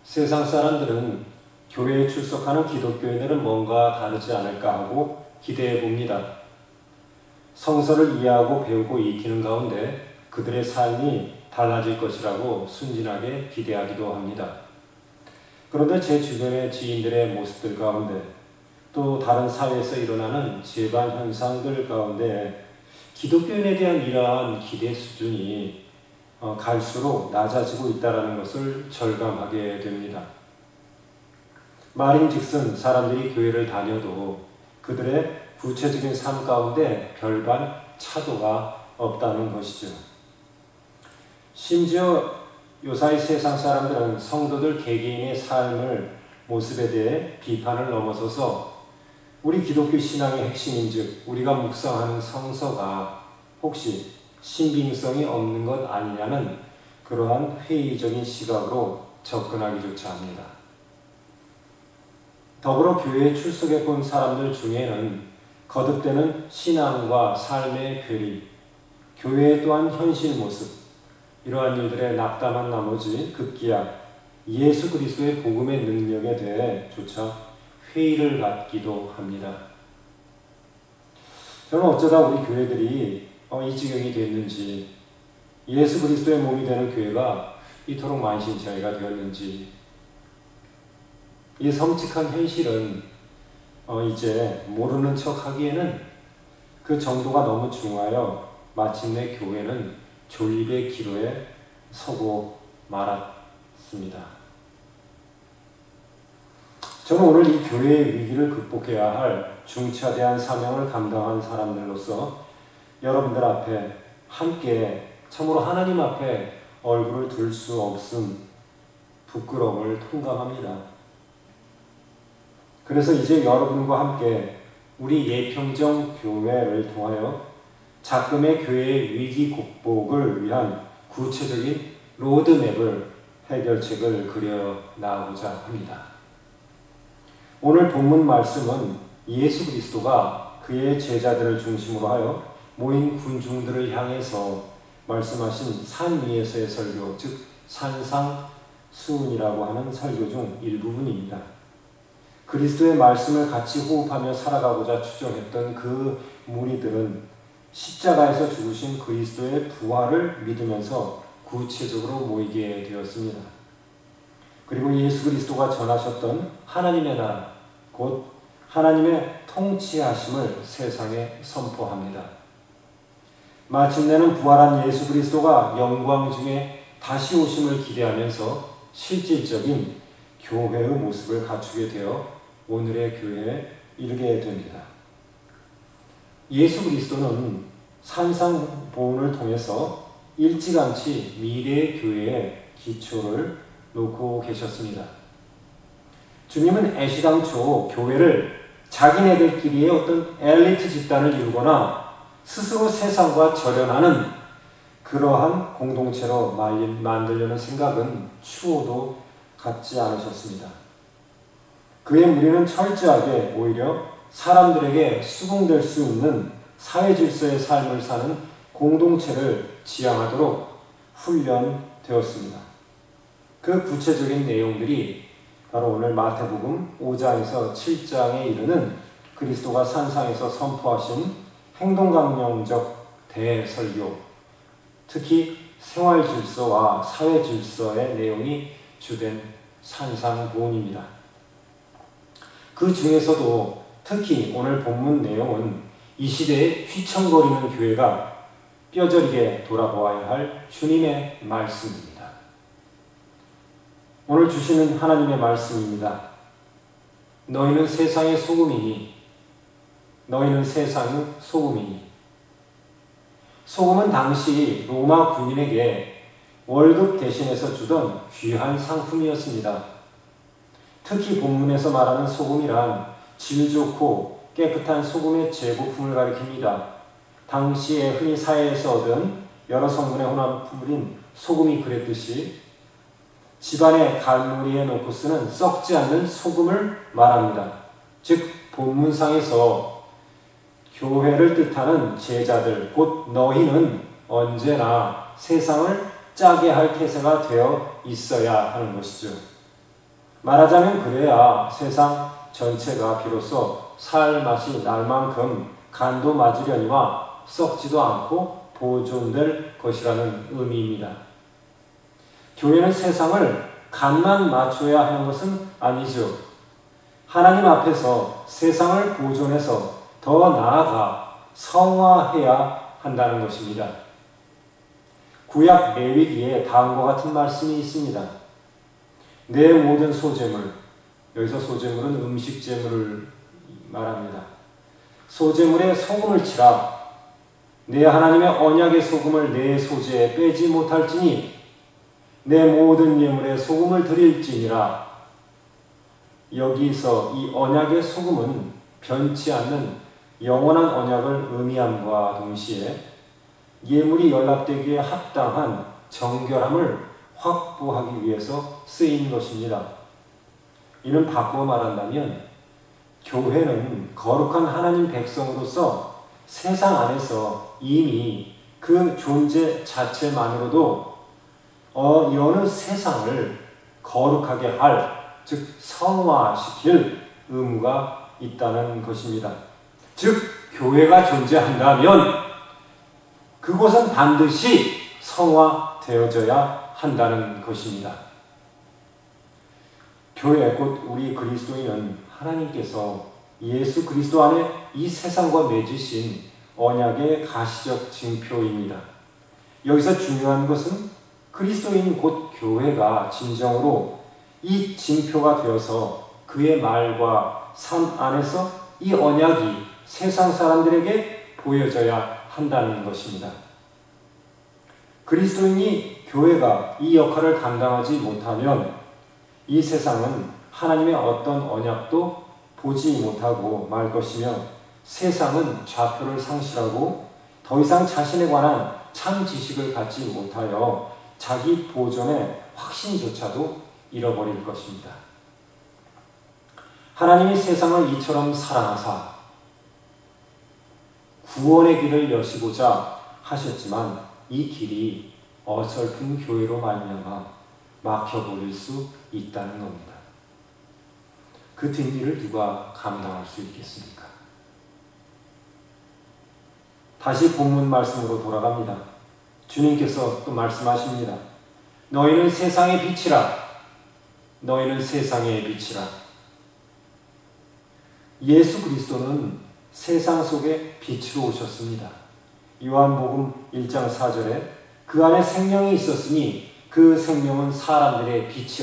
세상 사람들은 교회에 출석하는 기독교인들은 뭔가 다르지 않을까 하고 기대해 봅니다. 성서를 이해하고 배우고 익히는 가운데 그들의 삶이 달라질 것이라고 순진하게 기대하기도 합니다. 그런데 제 주변의 지인들의 모습들 가운데 또 다른 사회에서 일어나는 재반 현상들 가운데 기독교인에 대한 이러한 기대 수준이 갈수록 낮아지고 있다는 것을 절감하게 됩니다. 말인즉슨 사람들이 교회를 다녀도 그들의 구체적인 삶 가운데 별반 차도가 없다는 것이죠. 심지어 요사이 세상 사람들은 성도들 개개인의 삶을 모습에 대해 비판을 넘어서서 우리 기독교 신앙의 핵심인즉 우리가 묵상하는 성서가 혹시 신빙성이 없는 것 아니냐는 그러한 회의적인 시각으로 접근하기조차 합니다. 더불어 교회에 출석해 본 사람들 중에는 거듭되는 신앙과 삶의 괴리, 교회에 또한 현실 모습, 이러한 일들에 낙담한 나머지 급기야 예수 그리스도의 복음의 능력에 대해 조차 회의를 갖기도 합니다. 저는 어쩌다 우리 교회들이 이 지경이 됐는지, 예수 그리스도의 몸이 되는 교회가 이토록 만신창이가 되었는지, 이 섬찟한 현실은 이제 모르는 척 하기에는 그 정도가 너무 중하여 마침내 교회는 존립의 기로에 서고 말았습니다. 저는 오늘 이 교회의 위기를 극복해야 할 중차대한 사명을 감당한 사람들로서 여러분들 앞에 함께 참으로 하나님 앞에 얼굴을 들 수 없음 부끄러움을 통감합니다. 그래서 이제 여러분과 함께 우리 예평정 교회를 통하여 작금의 교회의 위기 극복을 위한 구체적인 로드맵을 해결책을 그려 나가고자 합니다. 오늘 본문 말씀은 예수 그리스도가 그의 제자들을 중심으로 하여 모인 군중들을 향해서 말씀하신 산 위에서의 설교, 즉 산상수훈이라고 하는 설교 중 일부분입니다. 그리스도의 말씀을 같이 호흡하며 살아가고자 추정했던 그 무리들은 십자가에서 죽으신 그리스도의 부활을 믿으면서 구체적으로 모이게 되었습니다. 그리고 예수 그리스도가 전하셨던 하나님의 나라, 곧 하나님의 통치하심을 세상에 선포합니다. 마침내는 부활한 예수 그리스도가 영광 중에 다시 오심을 기대하면서 실질적인 교회의 모습을 갖추게 되어 오늘의 교회에 이르게 됩니다. 예수 그리스도는 산상보훈을 통해서 일찌감치 미래의 교회의 기초를 놓고 계셨습니다. 주님은 애시당초 교회를 자기네들끼리의 어떤 엘리트 집단을 이루거나 스스로 세상과 절연하는 그러한 공동체로 만들려는 생각은 추호도 갖지 않으셨습니다. 그의 무리는 철저하게 오히려 사람들에게 수긍될 수 있는 사회 질서의 삶을 사는 공동체를 지향하도록 훈련되었습니다. 그 구체적인 내용들이 바로 오늘 마태복음 5장에서 7장에 이르는 그리스도가 산상에서 선포하신 행동강령적 대설교, 특히 생활 질서와 사회 질서의 내용이 주된 산상보훈입니다. 그 중에서도 특히 오늘 본문 내용은 이 시대에 휘청거리는 교회가 뼈저리게 돌아보아야 할 주님의 말씀입니다. 오늘 주시는 하나님의 말씀입니다. 너희는 세상의 소금이니, 너희는 세상의 소금이니. 소금은 당시 로마 군인에게 월급 대신해서 주던 귀한 상품이었습니다. 특히 본문에서 말하는 소금이란 질 좋고 깨끗한 소금의 제고품을 가리킵니다. 당시에 흔히 사회에서 얻은 여러 성분의 혼합물인 소금이 그랬듯이 집안에 간무리에 놓고 쓰는 썩지 않는 소금을 말합니다. 즉 본문상에서 교회를 뜻하는 제자들, 곧 너희는 언제나 세상을 짜게 할 태세가 되어 있어야 하는 것이죠. 말하자면 그래야 세상 전체가 비로소 살 맛이 날 만큼 간도 맞으려니와 썩지도 않고 보존될 것이라는 의미입니다. 교회는 세상을 간만 맞춰야 하는 것은 아니죠. 하나님 앞에서 세상을 보존해서 더 나아가 성화해야 한다는 것입니다. 구약 레위기에 다음과 같은 말씀이 있습니다. 내 모든 소재물, 여기서 소재물은 음식 재물을 말합니다. 소재물에 소금을 치라. 내 하나님의 언약의 소금을 내 소재에 빼지 못할지니 내 모든 예물에 소금을 드릴지니라. 여기서 이 언약의 소금은 변치 않는 영원한 언약을 의미함과 동시에 예물이 연락되기에 합당한 정결함을 확보하기 위해서 쓰인 것입니다. 이는 바꾸어 말한다면 교회는 거룩한 하나님 백성으로서 세상 안에서 이미 그 존재 자체만으로도 여느 세상을 거룩하게 할, 즉 성화시킬 의무가 있다는 것입니다. 즉 교회가 존재한다면 그곳은 반드시 성화되어져야 한다는 것입니다. 교회 곧 우리 그리스도인은 하나님께서 예수 그리스도 안에 이 세상과 맺으신 언약의 가시적 징표입니다. 여기서 중요한 것은 그리스도인 곧 교회가 진정으로 이 징표가 되어서 그의 말과 삶 안에서 이 언약이 세상 사람들에게 보여져야 한다는 것입니다. 그리스도인이 교회가 이 역할을 감당하지 못하면 이 세상은 하나님의 어떤 언약도 보지 못하고 말 것이며 세상은 좌표를 상실하고 더 이상 자신에 관한 참 지식을 갖지 못하여 자기 보존의 확신조차도 잃어버릴 것입니다. 하나님이 세상을 이처럼 사랑하사 구원의 길을 여시고자 하셨지만 이 길이 어설픈 교회로 말미암아 막혀버릴 수 있다는 겁니다. 그 뒷일을 누가 감당할 수 있겠습니까? 다시 본문 말씀으로 돌아갑니다. 주님께서 또 말씀하십니다. 너희는 세상의 빛이라. 너희는 세상의 빛이라. 예수 그리스도는 세상 속에 빛으로 오셨습니다. 요한복음 1장 4절에 그 안에 생명이 있었으니 그 생명은 사람들의 빛이라